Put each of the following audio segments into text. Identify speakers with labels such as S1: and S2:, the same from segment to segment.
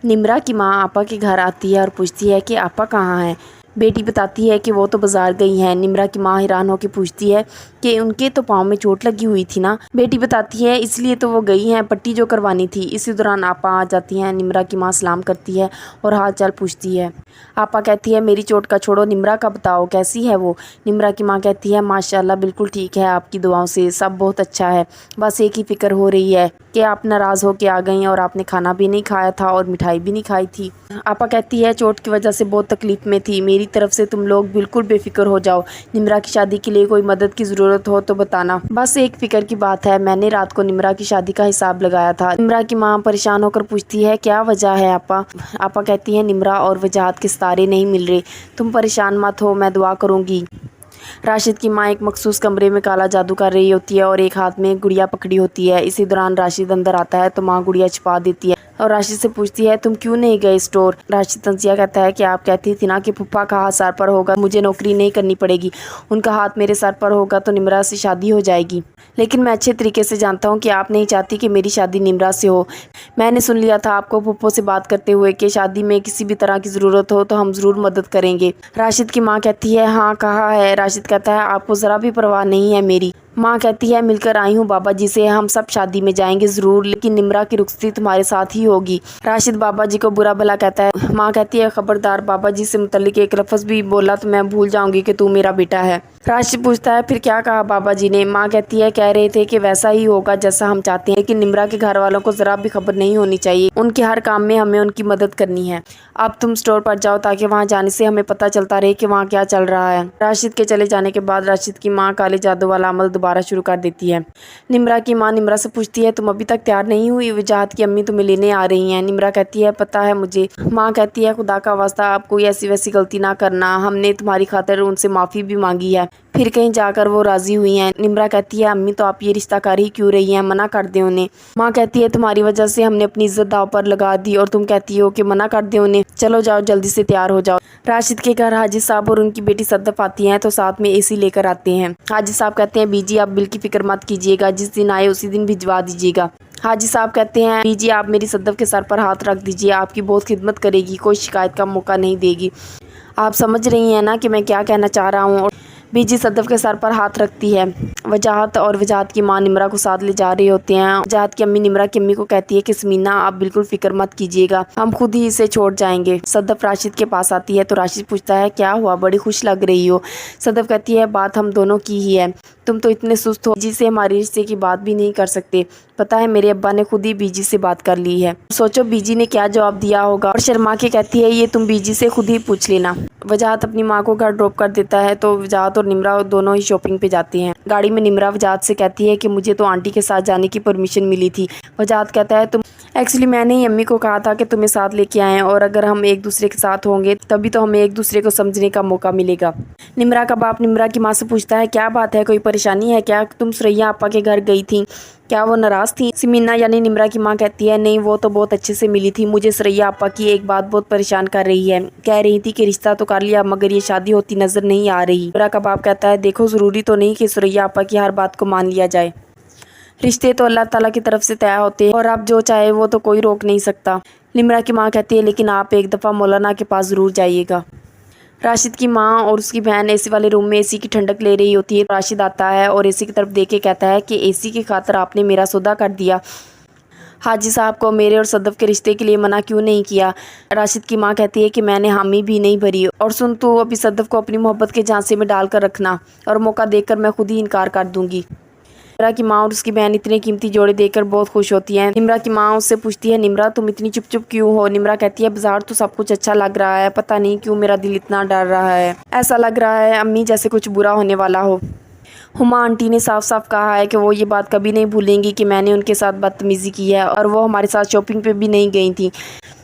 S1: निम्रा की माँ आपा के घर आती है और पूछती है कि आपा कहाँ हैं। बेटी बताती है कि वो तो बाजार गई हैं। निम्रा की माँ हैरान होकर पूछती है कि उनके तो पाँव में चोट लगी हुई थी ना। बेटी बताती है इसलिए तो वो गई हैं, पट्टी जो करवानी थी। इसी दौरान आपा आ जाती हैं। निम्रा की माँ सलाम करती है और हाल चाल पूछती है। आपा कहती है मेरी चोट का छोड़ो, निम्रा का बताओ कैसी है वो। निम्रा की माँ कहती है माशाल्लाह बिल्कुल ठीक है, आपकी दुआओं से सब बहुत अच्छा है। बस एक ही फिक्र हो रही है कि आप नाराज़ होकर आ गई और आपने खाना भी नहीं खाया था और मिठाई भी नहीं खाई थी। आपा कहती है चोट की वजह से बहुत तकलीफ़ में थी, मेरी तरफ से तुम लोग बिल्कुल बेफिक्र हो जाओ। निम्रा की शादी के लिए कोई मदद की ज़रूरत हो तो बताना। बस एक फ़िक्र की बात है, मैंने रात को निम्रा की शादी का हिसाब लगाया था। निम्रा की माँ परेशान होकर पूछती है क्या वजह है आपा। आपा कहती है निम्रा और वजाहत के सितारे नहीं मिल रहे, तुम परेशान मत हो, मैं दुआ करूँगी। राशिद की माँ एक मखसूस कमरे में काला जादू कर रही होती है और एक हाथ में गुड़िया पकड़ी होती है। इसी दौरान राशिद अंदर आता है तो माँ गुड़िया छुपा देती है और राशिद से पूछती है तुम क्यों नहीं गए स्टोर। राशिद तंजिया कहता है कि आप कहती थी ना कि फूफा का हाथ सर पर होगा, मुझे नौकरी नहीं करनी पड़ेगी, उनका हाथ मेरे सर पर होगा तो निम्रा से शादी हो जाएगी। लेकिन मैं अच्छे तरीके से जानता हूँ कि आप नहीं चाहती कि मेरी शादी निम्रा से हो। मैंने सुन लिया था आपको फूफो से बात करते हुए कि शादी में किसी भी तरह की ज़रूरत हो तो हम ज़रूर मदद करेंगे। राशिद की माँ कहती है हाँ कहा है। राशिद कहता है आपको ज़रा भी परवाह नहीं है मेरी। माँ कहती है मिलकर आई हूँ बाबा जी से, हम सब शादी में जाएंगे ज़रूर, लेकिन निम्रा की रुखसती तुम्हारे साथ ही होगी। राशिद बाबा जी को बुरा भला कहता है। माँ कहती है खबरदार बाबा जी से मुतल्लिक एक लफ्ज़ भी बोला तो मैं भूल जाऊंगी कि तू मेरा बेटा है। राशिद पूछता है फिर क्या कहा बाबा जी ने। माँ कहती है कह रहे थे कि वैसा ही होगा जैसा हम चाहते हैं, लेकिन निम्रा के घर वालों को ज़रा भी खबर नहीं होनी चाहिए, उनके हर काम में हमें उनकी मदद करनी है। अब तुम स्टोर पर जाओ ताकि वहाँ जाने से हमें पता चलता रहे कि वहाँ क्या चल रहा है। राशिद के चले जाने के बाद राशिद की माँ काले जादू वाला अमल दोबारा शुरू कर देती है। निम्रा की माँ निम्रा से पूछती है तुम अभी तक तैयार नहीं हुई, वजाहत की अम्मी तुम्हें लेने आ रही हैं। निम्रा कहती है पता है मुझे। माँ कहती है खुदा का वास्ता आप कोई ऐसी वैसी गलती ना करना, हमने तुम्हारी खातिर उनसे माफ़ी भी मांगी है, फिर कहीं जाकर वो राज़ी हुई हैं। निम्रा कहती है अम्मी तो आप ये रिश्ता कर ही क्यों रही हैं, मना कर दें उन्हें। माँ कहती है तुम्हारी वजह से हमने अपनी इज्जत दाव पर लगा दी और तुम कहती हो कि मना कर दें उन्हें, चलो जाओ जल्दी से तैयार हो जाओ। राशिद के घर हाजी साहब और उनकी बेटी सदफ आती हैं तो साथ में एसी लेकर आते हैं। हाजी साहब कहते हैं बीजी आप बिल की फिक्र मत कीजिएगा, जिस दिन आए उसी दिन भिजवा दीजिएगा। हाजी साहब कहते हैं बीजी आप मेरी सदफ के सर पर हाथ रख दीजिए, आपकी बहुत खिदमत करेगी, कोई शिकायत का मौका नहीं देगी। आप समझ रही हैं ना कि मैं क्या कहना चाह रहा हूँ। बीजी सदफ के सर पर हाथ रखती है। वजाहत और वजाहत की माँ निम्रा को साथ ले जा रहे होते हैं। वजाहत की अम्मी निम्रा की अम्मी को कहती है कि समीना आप बिल्कुल फिक्र मत कीजिएगा, हम खुद ही इसे छोड़ जाएंगे। सदफ राशिद के पास आती है तो राशिद पूछता है क्या हुआ, बड़ी खुश लग रही हो। सदफ कहती है बात हम दोनों की ही है, तुम तो इतने सुस्त हो जिसे हमारे रिश्ते की बात भी नहीं कर सकते। पता है मेरे अब्बा ने खुद ही बीजी से बात कर ली है, सोचो बीजी ने क्या जवाब दिया होगा। और शर्मा के कहती है ये तुम बीजी से खुद ही पूछ लेना। वजाहत अपनी माँ को घर ड्रॉप कर देता है तो वजाहत और निम्रा दोनों ही शॉपिंग पे जाती हैं। गाड़ी में निम्रा वजाहत से कहती है कि मुझे तो आंटी के साथ जाने की परमिशन मिली थी। वजाहत कहता है तुम एक्चुअली मैंने ही अम्मी को कहा था कि तुम्हें साथ लेके आएँ और अगर हम एक दूसरे के साथ होंगे तभी तो हमें एक दूसरे को समझने का मौका मिलेगा। निम्रा का बाप निम्रा की माँ से पूछता है क्या बात है, कोई परेशानी है क्या, तुम सुरैया आपा के घर गई थी, क्या वो नाराज़ थी। समीना यानी निम्रा की माँ कहती है नहीं वो तो बहुत अच्छे से मिली थी, मुझे सुरैया आपा की एक बात बहुत परेशान कर रही है, कह रही थी कि रिश्ता तो कर लिया मगर ये शादी होती नज़र नहीं आ रही। निम्रा का बाप कहता है देखो ज़रूरी तो नहीं कि सुरैया आपा की हर बात को मान लिया जाए, रिश्ते तो अल्लाह ताला की तरफ से तय होते हैं और आप जो चाहे वो तो कोई रोक नहीं सकता। निम्रा की माँ कहती है लेकिन आप एक दफ़ा मौलाना के पास ज़रूर जाइएगा। राशिद की माँ और उसकी बहन एसी वाले रूम में एसी की ठंडक ले रही होती है। राशिद आता है और एसी की तरफ देख के कहता है कि एसी की खातिर आपने मेरा सौदा कर दिया, हाजी साहब को मेरे और सदफ के रिश्ते के लिए मना क्यों नहीं किया। राशिद की माँ कहती है कि मैंने हामी भी नहीं भरी और सुन तू अभी सदफ को अपनी मोहब्बत के झांसे में डाल कर रखना और मौका देकर मैं खुद ही इनकार कर दूंगी। निम्रा की माँ और उसकी बहन इतने कीमती जोड़े देखकर बहुत खुश होती हैं। निम्रा की माँ उससे पूछती है निम्रा तुम इतनी चुप चुप क्यों हो। निम्रा कहती है बाजार तो सब कुछ अच्छा लग रहा है, पता नहीं क्यों मेरा दिल इतना डर रहा है, ऐसा लग रहा है अम्मी जैसे कुछ बुरा होने वाला हो। हुमा आंटी ने साफ साफ कहा है कि वो ये बात कभी नहीं भूलेंगी कि मैंने उनके साथ बदतमीज़ी की है और वो हमारे साथ शॉपिंग पे भी नहीं गई थी।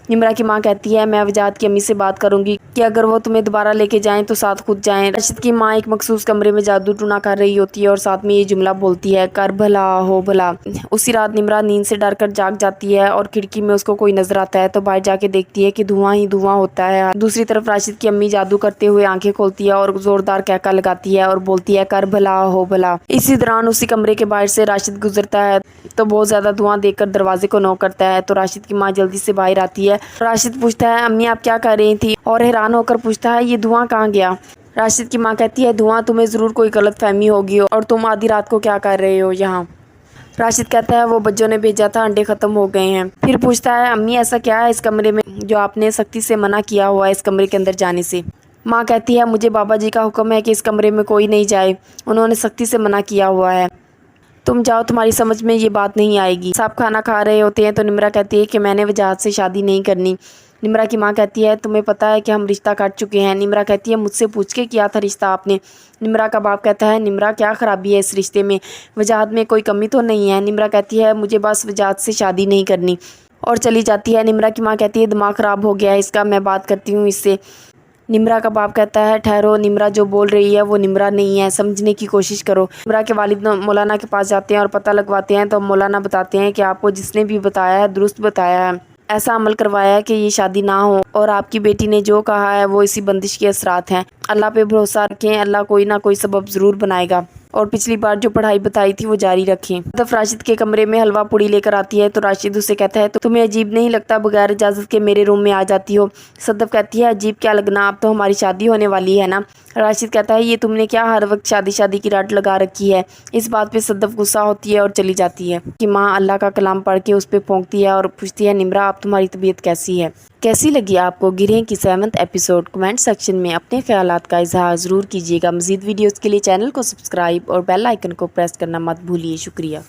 S1: निम्रा की माँ कहती है मैं वजाहत की अम्मी से बात करूंगी कि अगर वो तुम्हें दोबारा लेके जाएं तो साथ खुद जाएं। राशिद की माँ एक मखसूस कमरे में जादू टूना कर रही होती है और साथ में ये जुमला बोलती है कर भला हो भला। उसी रात निम्रा नींद से डर कर जाग जाती है और खिड़की में उसको कोई नजर आता है तो बाहर जाके देखती है कि धुआं ही धुआं होता है। दूसरी तरफ राशिद की अम्मी जादू करते हुए आंखें खोलती है और जोरदार कहका लगाती है और बोलती है कर भला हो भला। इसी दौरान उसी कमरे के बाहर से राशिद गुजरता है तो बहुत ज्यादा धुआं देखकर दरवाजे को नॉक करता है तो राशिद की माँ जल्दी से बाहर आती है राशिद पूछता है अम्मी आप क्या कर रही थी, और हैरान होकर पूछता है ये धुआं कहाँ गया। राशिद की माँ कहती है धुआं तुम्हें ज़रूर कोई गलतफहमी होगी और तुम आधी रात को क्या कर रहे हो यहाँ। राशिद कहता है वो बच्चों ने भेजा था, अंडे ख़त्म हो गए हैं। फिर पूछता है अम्मी ऐसा क्या है इस कमरे में जो आपने सख्ती से मना किया हुआ है इस कमरे के अंदर जाने से। माँ कहती है मुझे बाबा जी का हुक्म है कि इस कमरे में कोई नहीं जाए, उन्होंने सख्ती से मना किया हुआ है, तुम जाओ तुम्हारी समझ में ये बात नहीं आएगी। साहब खाना खा रहे होते हैं तो निम्रा कहती है कि मैंने वजाहत से शादी नहीं करनी। निम्रा की माँ कहती है तुम्हें पता है कि हम रिश्ता काट चुके हैं। निम्रा कहती है मुझसे पूछ के किया था रिश्ता आपने। निम्रा का बाप कहता है निम्रा क्या ख़राबी है इस रिश्ते में, वजाहत में कोई कमी तो नहीं है। निम्रा कहती है मुझे बस वजाहत से शादी नहीं करनी, और चली जाती है। निम्रा की माँ कहती है दिमाग ख़राब हो गया है इसका, मैं बात करती हूँ इससे। निम्रा का बाप कहता है ठहरो, निम्रा जो बोल रही है वो निम्रा नहीं है, समझने की कोशिश करो। निम्रा के वालिद मौलाना के पास जाते हैं और पता लगवाते हैं तो मौलाना बताते हैं कि आपको जिसने भी बताया है दुरुस्त बताया है, ऐसा अमल करवाया है कि ये शादी ना हो, और आपकी बेटी ने जो कहा है वो इसी बंदिश के असरात हैं। अल्लाह पे भरोसा रखें, अल्लाह कोई ना कोई सबब ज़रूर बनाएगा, और पिछली बार जो पढ़ाई बताई थी वो जारी रखें। तब राशिद के कमरे में हलवा पूड़ी लेकर आती है तो राशिद उसे कहता है तो तुम्हें अजीब नहीं लगता बगैर इजाज़त के मेरे रूम में आ जाती हो। सदफ कहती है अजीब क्या लगना, अब तो हमारी शादी होने वाली है ना। राशिद कहता है ये तुमने क्या हर वक्त शादी शादी की रट लगा रखी है। इस बात पे सदफ गुस्सा होती है और चली जाती है। कि माँ अल्लाह का कलाम पढ़ के उस पर फौंकती है और पूछती है निम्रा अब तुम्हारी तबीयत कैसी है। कैसी लगी आपको गिरहें की 7th एपिसोड? कमेंट सेक्शन में अपने ख्यालात का इजहार ज़रूर कीजिएगा। मज़ीद वीडियोज़ के लिए चैनल को सब्सक्राइब और बेल आइकन को प्रेस करना मत भूलिए। शुक्रिया।